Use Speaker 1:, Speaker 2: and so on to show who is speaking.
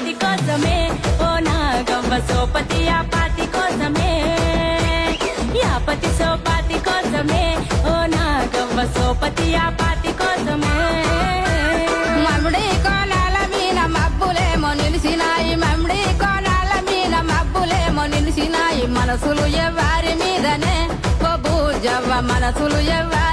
Speaker 1: పాతి కోసమే ఓ నాగవ్వ సోపతి ఆ పాతి కోసమే యాపతి సోపాతి కోసమే ఓ నాగవ్వ సోపతి ఆ పాతి కోసమే
Speaker 2: మమ్మిడి కోనాల మీన మబ్బులేమో నిలిసినాయి మమ్మిడి కోనాల మీన మబ్బులేమో నిలిసినాయి మనసులు ఎవ్వారి మీదనే ఓ బూజవ్వ మనసులు ఎవ్వారి